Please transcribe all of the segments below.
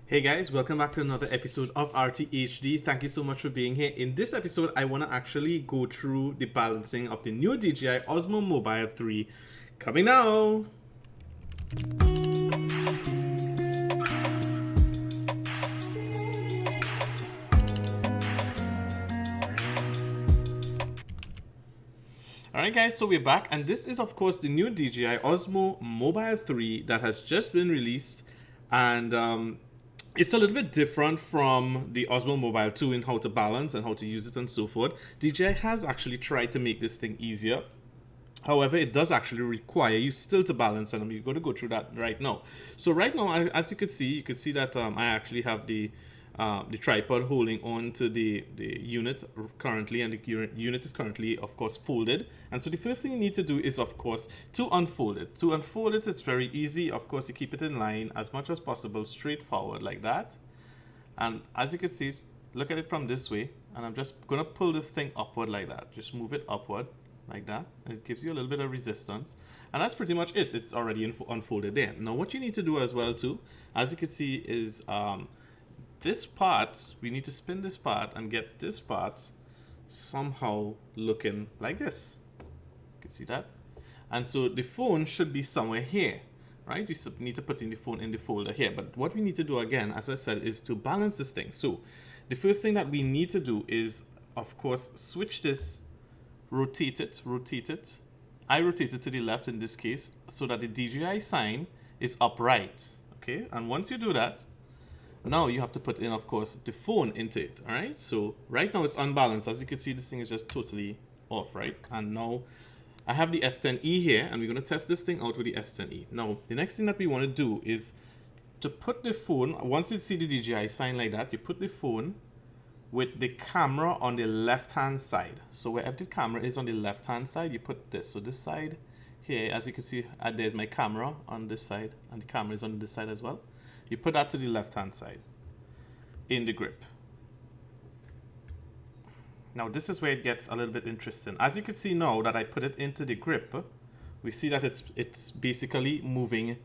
Hey guys, welcome back to another episode of RTHD. Thank you so much for being here. In this episode, I want to actually go through the balancing of the new DJI Osmo Mobile 3 coming now. Alright guys, so we're back, and this is of course the new DJI Osmo Mobile 3 that has just been released, and it's a little bit different from the Osmo Mobile 2 in how to balance and how to use it and so forth. DJI has actually tried to make this thing easier. However, it does actually require you still to balance, and I'm going to go through that right now. So right now, as you could see that I actually have the tripod holding on to the unit currently, and the unit is currently, of course, folded. And so the first thing you need to do is, of course, to unfold it. To unfold it, it's very easy. Of course, you keep it in line as much as possible, straightforward like that. And as you can see, look at it from this way, and I'm just going to pull this thing upward like that. Just move it upward like that, and it gives you a little bit of resistance, and that's pretty much it. It's already unfolded there. Now what you need to do as well too, as you can see, is this part, we need to spin this part and get this part somehow looking like this. You can see that. And so the phone should be somewhere here, right? You need to put in the phone in the folder here. But what we need to do again, as I said, is to balance this thing. So the first thing that we need to do is, of course, switch this, rotate it. I rotate it to the left in this case so that the DJI sign is upright, okay? And once you do that, now you have to put in, of course, the phone into it, all right? So right now it's unbalanced. As you can see, this thing is just totally off, right? And now I have the S10e here, and we're going to test this thing out with the S10e. Now, the next thing that we want to do is to put the phone, once you see the DJI sign like that, you put the phone with the camera on the left-hand side. So wherever the camera is on the left-hand side, you put this. So this side here, as you can see, there's my camera on this side, and the camera is on this side as well. You put that to the left-hand side in the grip. Now this is where it gets a little bit interesting. As you can see now that I put it into the grip, we see that it's basically moving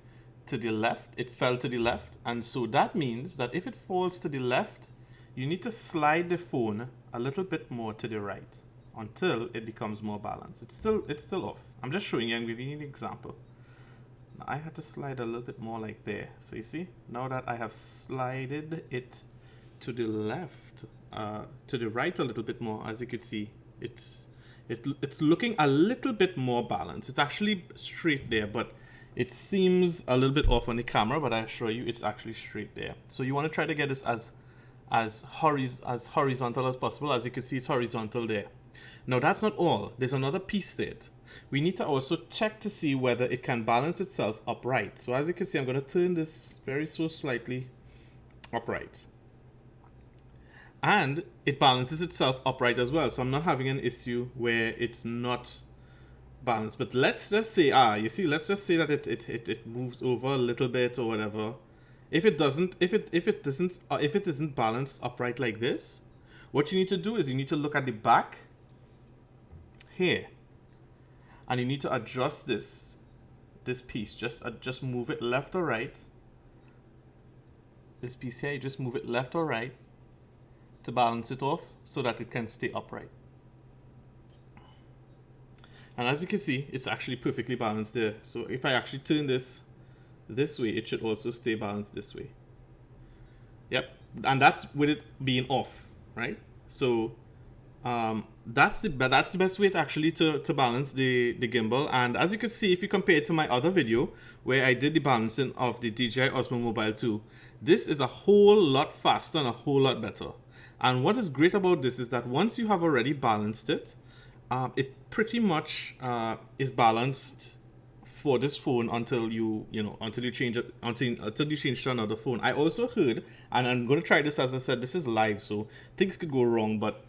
to the left. It fell to the left, and so that means that if it falls to the left, you need to slide the phone a little bit more to the right until it becomes more balanced. It's still off. I'm just showing you and giving you an example. Now I had to slide a little bit more like there. So you see, now that I have slided it to the left, to the right a little bit more, as you can see, it's looking a little bit more balanced. It's actually straight there, but it seems a little bit off on the camera, but I assure you it's actually straight there. So you want to try to get this as horizontal as possible. As you can see, it's horizontal there. Now that's not all. There's another piece to it. We need to also check to see whether it can balance itself upright. So as you can see, I'm going to turn this very so slightly upright. And it balances itself upright as well. So I'm not having an issue where it's not balanced. But let's just say, let's just say that it moves over a little bit or whatever. If it isn't balanced upright like this, what you need to do is you need to look at the back here, and you need to adjust this piece. Just move it left or right. This piece here, you just move it left or right to balance it off so that it can stay upright. And as you can see, it's actually perfectly balanced there. So if I actually turn this way, it should also stay balanced this way. Yep, and that's with it being off, right? So that's the best way to actually to balance the gimbal. And as you can see, if you compare it to my other video where I did the balancing of the DJI Osmo Mobile 2, this is a whole lot faster and a whole lot better. And what is great about this is that once you have already balanced it, it pretty much is balanced for this phone until you change it, until you change to another phone. I also heard, and I'm going to try this, as I said, this is live, so things could go wrong, but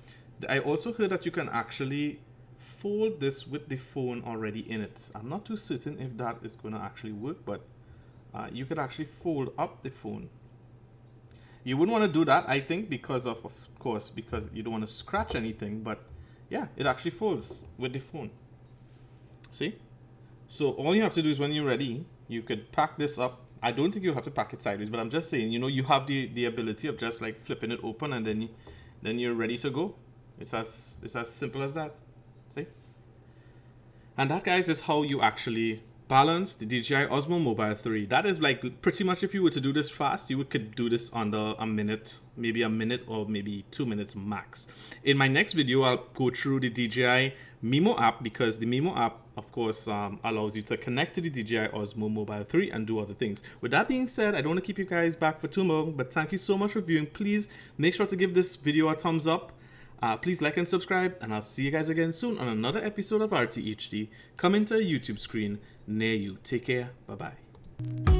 I also heard that you can actually fold this with the phone already in it. I'm not too certain if that is going to actually work, but you could actually fold up the phone. You wouldn't want to do that, I think, because of course, because you don't want to scratch anything, but yeah, it actually folds with the phone. See? So all you have to do is when you're ready, you could pack this up I don't think you have to pack it sideways, but I'm just saying, you know, you have the ability of just like flipping it open and then you're ready to go. It's as simple as that. See? And that, guys, is how you actually balance the DJI Osmo Mobile 3. That is like pretty much, if you were to do this fast, you could do this under a minute or maybe 2 minutes max. In my next video, I'll go through the DJI Mimo app, because the Mimo app, of course, allows you to connect to the DJI Osmo Mobile 3 and do other things. With that being said, I don't want to keep you guys back for too long, but thank you so much for viewing. Please make sure to give this video a thumbs up. Please like and subscribe, and I'll see you guys again soon on another episode of RTHD coming to a YouTube screen near you. Take care. Bye-bye.